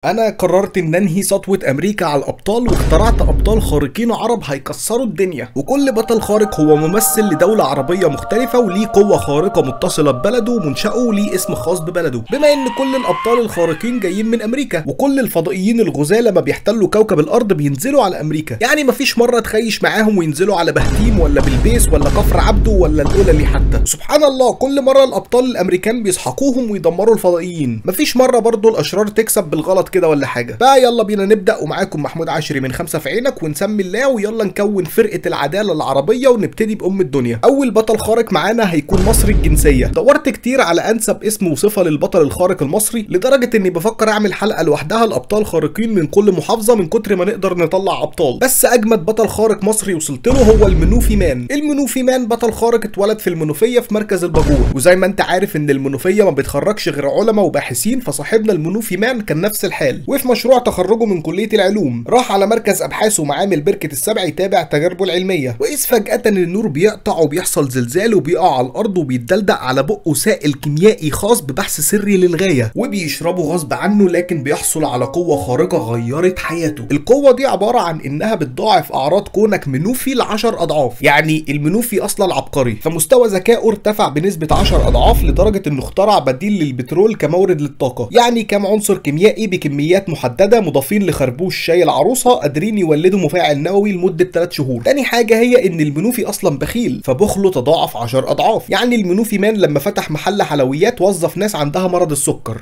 انا قررت ان انهي سطوة امريكا على الابطال واخترعت ابطال خارقين عرب هيكسروا الدنيا، وكل بطل خارق هو ممثل لدولة عربية مختلفة وليه قوة خارقة متصلة ببلده ومنشأه وليه اسم خاص ببلده. بما ان كل الابطال الخارقين جايين من امريكا، وكل الفضائيين الغزاة لما بيحتلوا كوكب الارض بينزلوا على امريكا، يعني مفيش مرة تخيش معاهم وينزلوا على بهتيم ولا بلبيس ولا كفر عبده ولا القللي حتى. سبحان الله، كل مرة الابطال الامريكان بيسحقوهم ويدمروا الفضائيين، مفيش مرة برضو الاشرار تكسب بالغلط كده ولا حاجه. بقى يلا بينا نبدا، ومعاكم محمود عشري من 5 في عينك، ونسمي الله ويلا نكون فرقه العداله العربيه ونبتدي بام الدنيا. اول بطل خارق معانا هيكون مصري الجنسيه. دورت كتير على انسب اسم وصفه للبطل الخارق المصري، لدرجه اني بفكر اعمل حلقه لوحدها لابطال خارقين من كل محافظه من كتر ما نقدر نطلع ابطال. بس اجمد بطل خارق مصري وصلت له هو المنوفي مان. المنوفي مان بطل خارق اتولد في المنوفيه في مركز الباجور، وزي ما انت عارف ان المنوفيه ما بتخرجش غير علماء وباحثين، فصاحبنا المنوفي مان كان نفس الحال. وفي مشروع تخرجه من كلية العلوم راح على مركز ابحاث ومعامل بركة السبع يتابع تجاربه العلمية، واذ فجأة النور بيقطع وبيحصل زلزال وبيقع على الارض وبيتدلدق على بقه سائل كيميائي خاص ببحث سري للغاية، وبيشربه غصب عنه، لكن بيحصل على قوة خارقة غيرت حياته. القوة دي عبارة عن انها بتضاعف اعراض كونك منوفي ل10 اضعاف، يعني المنوفي اصلا عبقري، فمستوى ذكائه ارتفع بنسبة 10 اضعاف، لدرجة انه اخترع بديل للبترول كمورد للطاقة، يعني كم عنصر كيميائي بكميات محددة مضافين لخربوش شاي العروسه قادرين يولدوا مفاعل نووي لمده 3 شهور. تاني حاجه هي ان المنوفي اصلا بخيل، فبخله تضاعف 10 اضعاف، يعني المنوفي مان لما فتح محل حلويات وظف ناس عندها مرض السكر.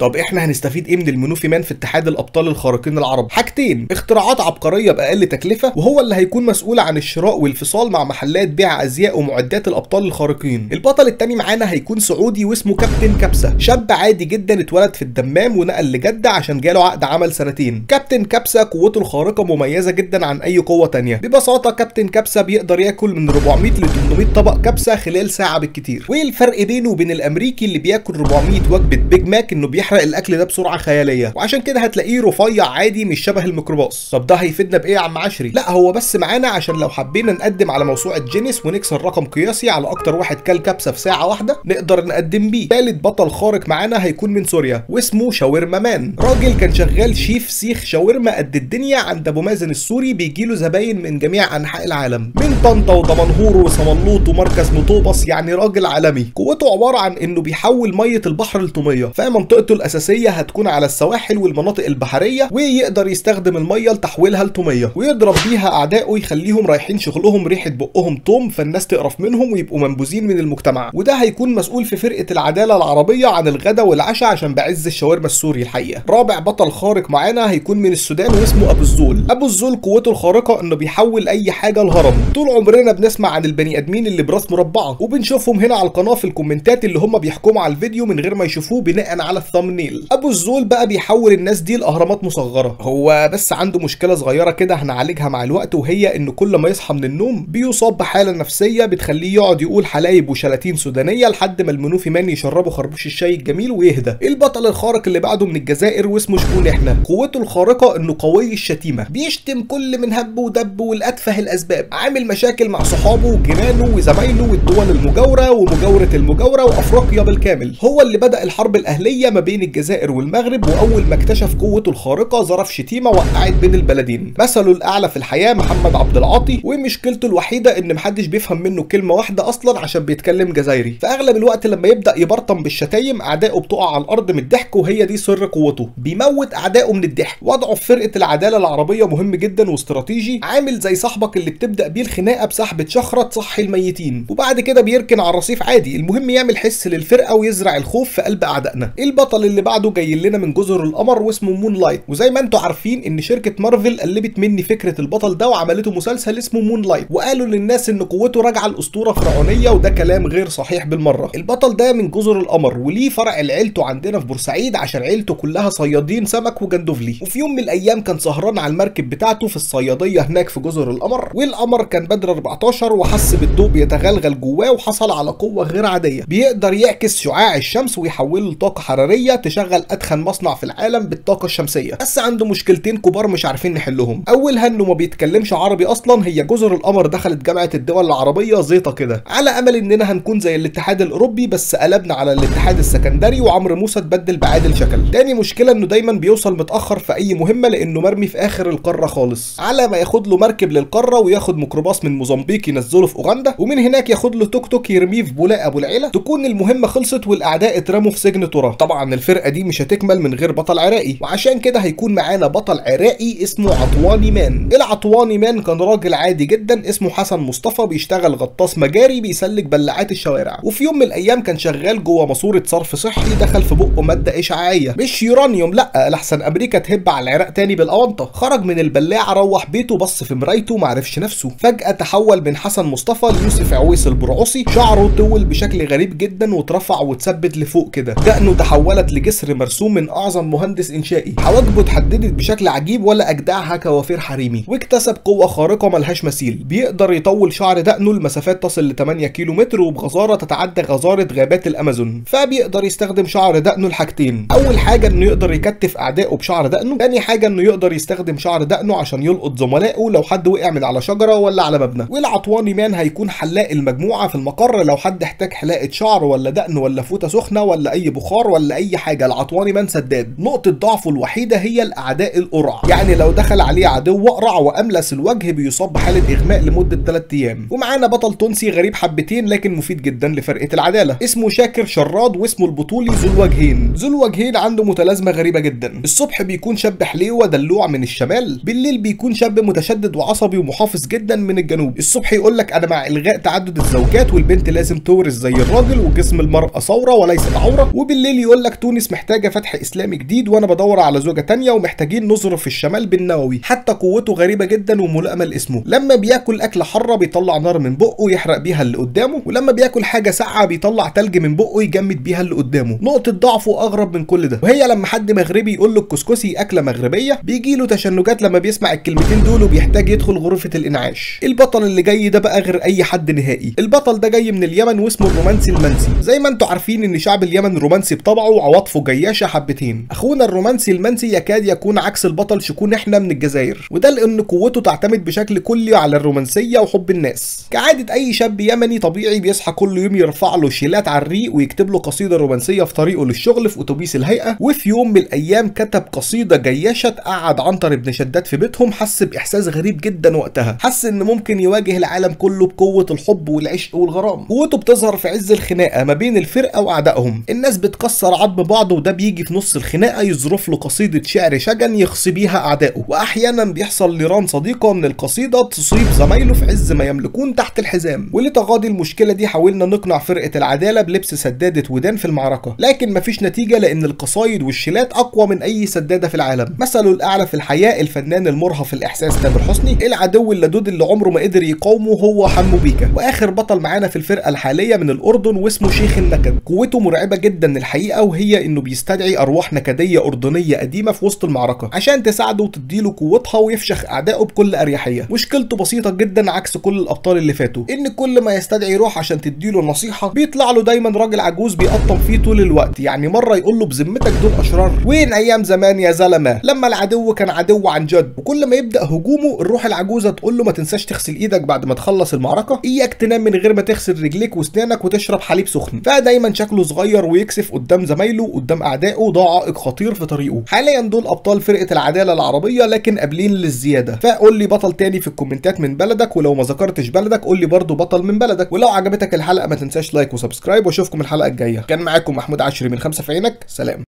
طب احنا هنستفيد ايه من المنوفي مان في اتحاد الابطال الخارقين العرب؟ حاجتين: اختراعات عبقريه باقل تكلفه، وهو اللي هيكون مسؤول عن الشراء والفصال مع محلات بيع ازياء ومعدات الابطال الخارقين. البطل التاني معانا هيكون سعودي واسمه كابتن كبسه، شاب عادي جدا اتولد في الدمام ونقل لجده عشان جاله عقد عمل 2 سنين. كابتن كبسه قوته الخارقه مميزه جدا عن اي قوه تانيه. ببساطه كابتن كبسه بيقدر ياكل من 400 ل 800 طبق كبسه خلال ساعه بالكتير، والفرق بينه وبين الامريكي اللي بياكل 400 وجبه بيج ماك انه بيحرق الاكل ده بسرعه خياليه، وعشان كده هتلاقيه رفيع عادي مش شبه الميكروباص. طب ده هيفيدنا بايه يا عم عشري؟ لا، هو بس معانا عشان لو حبينا نقدم على موسوعه جينيس ونكسر رقم قياسي على اكتر واحد كل كبسه في ساعه واحده نقدر نقدم بيه. ثالث بطل خارق معانا هيكون من سوريا واسمه شاورما مان. راجل كان شغال شيف سيخ شاورما قد الدنيا عند ابو مازن السوري، بيجيله زباين من جميع انحاء العالم، من طنطا ودمنهور وصمنلوط ومركز مطوبس، يعني راجل عالمي. قوته عباره عن انه بيحول ميه البحر لطوميه، فمنطقته الاساسيه هتكون على السواحل والمناطق البحريه، ويقدر يستخدم الميه لتحويلها لطوميه ويضرب بيها اعدائه يخليهم رايحين شغلهم ريحه بقهم طوم، فالناس تقرف منهم ويبقوا منبوذين من المجتمع. وده هيكون مسؤول في فرقه العداله العربيه عن الغدا والعشاء عشان بعز الشاورما السوري الحقيقه. رابع بطل خارق معانا هيكون من السودان واسمه ابو الزول. ابو الزول قوته الخارقه انه بيحول اي حاجه لهرم. طول عمرنا بنسمع عن البني ادمين اللي براس مربعه، وبنشوفهم هنا على القناه في الكومنتات اللي هم بيحكموا على الفيديو من غير ما يشوفوه بناء على الثامنيل. ابو الزول بقى بيحول الناس دي لاهرامات مصغره. هو بس عنده مشكله صغيره كده هنعالجها مع الوقت، وهي انه كل ما يصحى من النوم بيصاب بحاله نفسيه بتخليه يقعد يقول حلايب وشلاتين سودانيه لحد ما المنوفي مان يشربه خربوش الشاي الجميل ويهدى. البطل الخارق اللي بعده من الجزائر واسمه شكون احنا. قوته الخارقه انه قوي الشتيمه، بيشتم كل من هب ودب والاتفه الاسباب، عامل مشاكل مع صحابه وجيرانه وزمايله والدول المجاوره ومجاوره المجاوره وافريقيا بالكامل. هو اللي بدأ الحرب الاهليه ما بين الجزائر والمغرب، واول ما اكتشف قوته الخارقه ظرف شتيمه وقعت بين البلدين. مثله الاعلى في الحياه محمد عبد العاطي، ومشكلته الوحيده ان محدش بيفهم منه كلمه واحده اصلا عشان بيتكلم جزائري، فاغلب الوقت لما يبدا يبرطم بالشتايم اعدائه بتقع على الارض من الضحك، وهي دي سر قوته، بيموت اعدائه من الضحك. وضعه في فرقه العداله العربيه مهم جدا واستراتيجي، عامل زي صاحبك اللي بتبدا بيه الخناقه بسحبه شخره تصحي الميتين، وبعد كده بيركن على الرصيف عادي، المهم يعمل حس للفرقه ويزرع الخوف في قلب اعدائنا. البطل اللي بعده جاي لنا من جزر القمر واسمه مون لايت، وزي ما انتم عارفين ان شركه مارفل قلبت مني فكره البطل ده وعملته مسلسل اسمه مون لايت، وقالوا للناس ان قوته راجعه لاسطوره فرعونيه، وده كلام غير صحيح بالمره. البطل ده من جزر القمر وليه فرع لعيلته عندنا في بورسعيد عشان عيلته كلها صيادين سمك وجندفلي، وفي يوم من الايام كان سهران على المركب بتاعته في الصياديه هناك في جزر القمر، والقمر كان بدر 14 وحس بالضوء بيتغلغل جواه، وحصل على قوه غير عاديه، بيقدر يعكس شعاع الشمس ويحوله لطاقه حراريه العربيه تشغل اتخن مصنع في العالم بالطاقه الشمسيه، بس عنده مشكلتين كبار مش عارفين نحلهم. اولها انه ما بيتكلمش عربي اصلا، هي جزر القمر دخلت جامعه الدول العربيه زيطه كده، على امل اننا هنكون زي الاتحاد الاوروبي بس قلبنا على الاتحاد السكندري وعمرو موسى اتبدل بعادل شكل. تاني مشكله انه دايما بيوصل متاخر في اي مهمه لانه مرمي في اخر القاره خالص، على ما ياخد له مركب للقاره وياخد ميكروباص من موزمبيق ينزله في اوغندا، ومن هناك ياخد له توك توك يرميه في بولاق ابو العيله، تكون المهمه خلصت والاعداء اترموا في سجن ترى. طبعا الفرقه دي مش هتكمل من غير بطل عراقي، وعشان كده هيكون معانا بطل عراقي اسمه عطواني مان. العطواني مان كان راجل عادي جدا اسمه حسن مصطفى، بيشتغل غطاس مجاري بيسلك بلاعات الشوارع، وفي يوم من الايام كان شغال جوه ماسوره صرف صحي، دخل في بقه ماده اشعاعيه مش يورانيوم، لا لحسن امريكا تهب على العراق تاني بالاونطه. خرج من البلاعه روح بيته، بص في مرايته معرفش نفسه، فجاه تحول من حسن مصطفى ليوسف عويس البرعوسي، شعره طول بشكل غريب جدا واترفع واتثبت لفوق كده، دقنه تحولت لجسر مرسوم من اعظم مهندس انشائي، حواجبه اتحددت بشكل عجيب ولا اجدعها كوافير حريمي، واكتسب قوه خارقه ملهاش مثيل، بيقدر يطول شعر دقنه لمسافات تصل ل 8 كيلو متر وبغزاره تتعدى غزاره غابات الامازون. فبيقدر يستخدم شعر دقنه لحاجتين، اول حاجه انه يقدر يكتف اعدائه بشعر دقنه، ثاني حاجه انه يقدر يستخدم شعر دقنه عشان يلقط زملائه لو حد وقع من على شجره ولا على مبنى. والعطواني مان هيكون حلاق المجموعه في المقر، لو حد احتاج حلاقه شعر ولا دقن ولا فوطه سخنه ولا اي بخار ولا اي حاجه، العطواني مان سداد. نقطه ضعفه الوحيده هي الاعداء القرع، يعني لو دخل عليه عدو اقرع واملس الوجه بيصاب بحاله اغماء لمده 3 ايام. ومعانا بطل تونسي غريب حبتين لكن مفيد جدا لفرقه العداله، اسمه شاكر شراد، واسمه البطولي ذو الوجهين. ذو الوجهين عنده متلازمه غريبه جدا، الصبح بيكون شاب حليوه دلوع من الشمال، بالليل بيكون شاب متشدد وعصبي ومحافظ جدا من الجنوب. الصبح يقول لك انا مع الغاء تعدد الزوجات والبنت لازم تورث زي الراجل وجسم المراه ثوره وليست عوره، وبالليل يقول لك تونس محتاجه فتح اسلامي جديد وانا بدور على زوجه تانية ومحتاجين نظرف الشمال بالنووي. حتى قوته غريبه جدا وملائمه لاسمه، لما بياكل اكله حاره بيطلع نار من بقه يحرق بيها اللي قدامه، ولما بياكل حاجه ساقعه بيطلع تلج من بقه يجمد بيها اللي قدامه. نقطه ضعفه اغرب من كل ده، وهي لما حد مغربي يقول له الكسكسي اكله مغربيه بيجي له تشنجات لما بيسمع الكلمتين دول وبيحتاج يدخل غرفه الانعاش. البطل اللي جاي ده بقى غير اي حد نهائي، البطل ده جاي من اليمن واسمه الرومانسي المنسي. زي ما انتم عارفين ان شعب اليمن رومانسي بطبعه وعواطفه جياشه حبتين، اخونا الرومانسي المنسي يكاد يكون عكس البطل شكون احنا من الجزائر، وده لان قوته تعتمد بشكل كلي على الرومانسيه وحب الناس. كعاده اي شاب يمني طبيعي بيصحى كل يوم يرفع له شيلات على الريق ويكتب له قصيده رومانسيه في طريقه للشغل في اتوبيس الهيئه، وفي يوم من الايام كتب قصيده جيشه تقعد عنتر بن شداد في بيتهم. حس باحساس غريب جدا وقتها، حس ان ممكن يواجه العالم كله بقوه الحب والعشق والغرام. قوته بتظهر في عز الخناقه ما بين الفرقه واعدائهم، الناس بتكسر عظم بعض وده بيجي في نص الخناقه يظرف له قصيده شعر شجن يخصي بيها اعدائه، واحيانا بيحصل ليران صديقه من القصيده تصيب زمايله في عز ما يملكون تحت الحزام. ولتغاضي المشكله دي حاولنا نقنع فرقه العداله بلبس سداده ودان في المعركه، لكن مفيش نتيجه لان القصايد والشيلات اقوى من اي سداده في العالم. مثله الاعلى في الحياه الفنان المرهف الاحساس تامر حسني، العدو اللدود اللي عمره ما قدر يقاومه هو حمو بيكا. واخر بطل معانا في الفرقه الحاليه من الاردن واسمه شيخ النكد، قوته مرعبه جدا الحقيقه، وهي انه بيستدعي ارواح نكديه اردنيه قديمه في وسط المعركه عشان تساعده وتديله قوتها ويفشخ اعدائه بكل اريحيه. مشكلته بسيطه جدا عكس كل الابطال اللي فاتوا، ان كل ما يستدعي روح عشان تديله نصيحه بيطلع له دايما راجل عجوز بيقطم فيه طول الوقت، يعني مره يقول له بذمتك دول اشرار، وين ايام زمان يا زلمه لما العدو كان عدو عن جد. وكل ما يبدا هجومه الروح العجوزه تقول له ما تنساش تغسل ايدك بعد ما تخلص المعركه، اياك تنام من غير ما تغسل رجليك واسنانك وتشرب حليب سخن. فدايما شكله صغير ويكسف قدام زمايله قدام اعدائه، ده عائق خطير في طريقه. حاليا دول ابطال فرقه العداله العربيه لكن قابلين للزياده. فقول لي بطل تاني في الكومنتات من بلدك، ولو ما ذكرتش بلدك قول لي برضو بطل من بلدك. ولو عجبتك الحلقه ما تنساش لايك وسبسكرايب، واشوفكم الحلقه الجايه. كان معاكم محمود عشري من 5 في عينك، سلام.